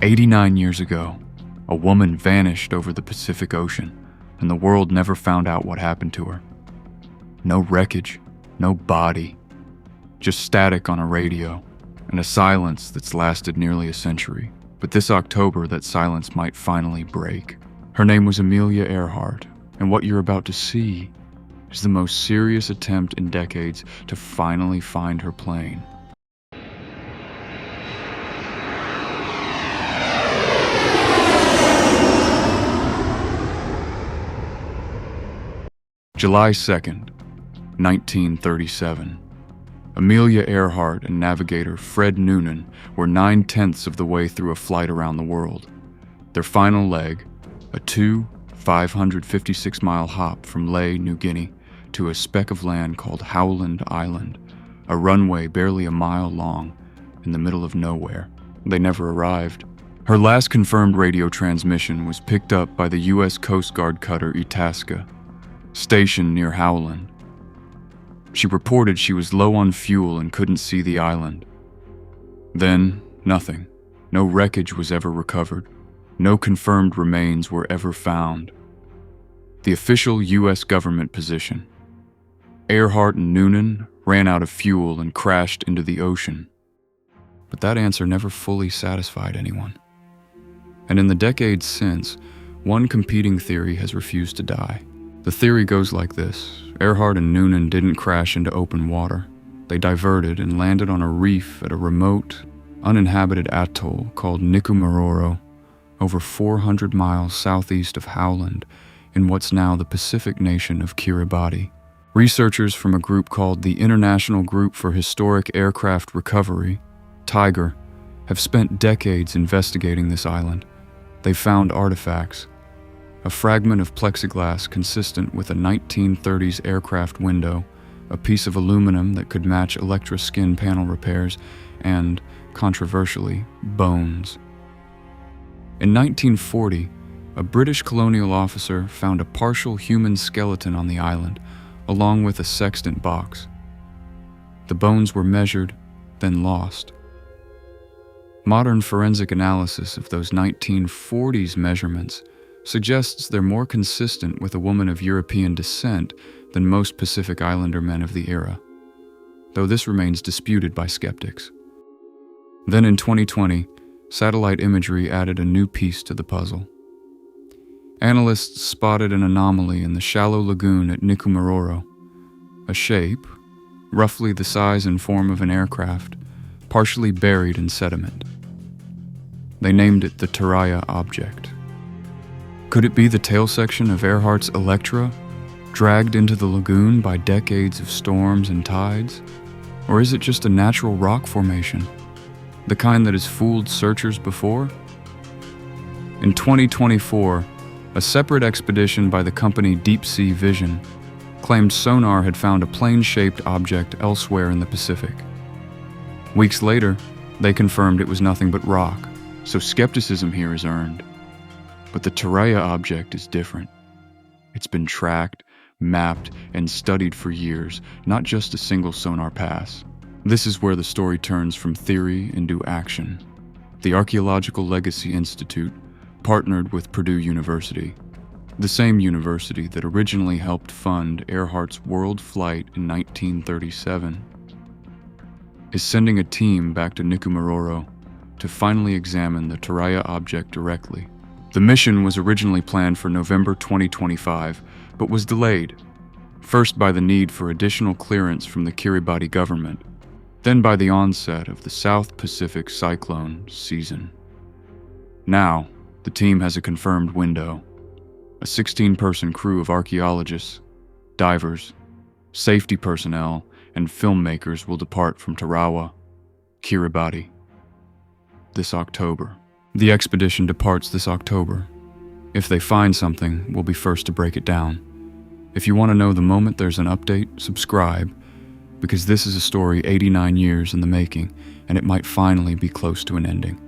89 years ago, a woman vanished over the Pacific Ocean, and the world never found out what happened to her. No wreckage, no body, just static on a radio, and a silence that's lasted nearly a century. But this October, that silence might finally break. Her name was Amelia Earhart, and what you're about to see is the most serious attempt in decades to finally find her plane. July 2nd, 1937. Amelia Earhart and navigator Fred Noonan were 9/10 of the way through a flight around the world. Their final leg, a 556-mile hop from Lae, New Guinea, to a speck of land called Howland Island, a runway barely a mile long in the middle of nowhere. They never arrived. Her last confirmed radio transmission was picked up by the U.S. Coast Guard cutter Itasca, stationed near Howland. She reported she was low on fuel and couldn't see the island. Then, nothing. No wreckage was ever recovered. No confirmed remains were ever found. The official U.S. government position: Earhart and Noonan ran out of fuel and crashed into the ocean. But that answer never fully satisfied anyone. And in the decades since, one competing theory has refused to die. The theory goes like this: Earhart and Noonan didn't crash into open water. They diverted and landed on a reef at a remote, uninhabited atoll called Nikumaroro, over 400 miles southeast of Howland, in what's now the Pacific nation of Kiribati. Researchers from a group called the International Group for Historic Aircraft Recovery, TIGER, have spent decades investigating this island. They've found artifacts: a fragment of plexiglass consistent with a 1930s aircraft window, a piece of aluminum that could match Electra skin panel repairs, and, controversially, bones. In 1940, a British colonial officer found a partial human skeleton on the island, along with a sextant box. The bones were measured, then lost. Modern forensic analysis of those 1940s measurements suggests they're more consistent with a woman of European descent than most Pacific Islander men of the era, though this remains disputed by skeptics. Then in 2020, satellite imagery added a new piece to the puzzle. Analysts spotted an anomaly in the shallow lagoon at Nikumaroro, a shape, roughly the size and form of an aircraft, partially buried in sediment. They named it the Taraia Object. Could it be the tail section of Earhart's Electra, dragged into the lagoon by decades of storms and tides? Or is it just a natural rock formation, the kind that has fooled searchers before? In 2024, a separate expedition by the company Deep Sea Vision claimed sonar had found a plane-shaped object elsewhere in the Pacific. Weeks later, they confirmed it was nothing but rock, so skepticism here is earned. But the Taraia Object is different. It's been tracked, mapped, and studied for years, not just a single sonar pass. This is where the story turns from theory into action. The Archaeological Legacy Institute partnered with Purdue University, the same university that originally helped fund Earhart's world flight in 1937, is sending a team back to Nikumaroro to finally examine the Taraia Object directly. The mission was originally planned for November 2025, but was delayed, first by the need for additional clearance from the Kiribati government, then by the onset of the South Pacific cyclone season. Now, the team has a confirmed window. A 16-person crew of archaeologists, divers, safety personnel, and filmmakers will depart from Tarawa, Kiribati, this October. The expedition departs this October. If they find something, we'll be first to break it down. If you want to know the moment there's an update, subscribe, because this is a story 89 years in the making, and it might finally be close to an ending.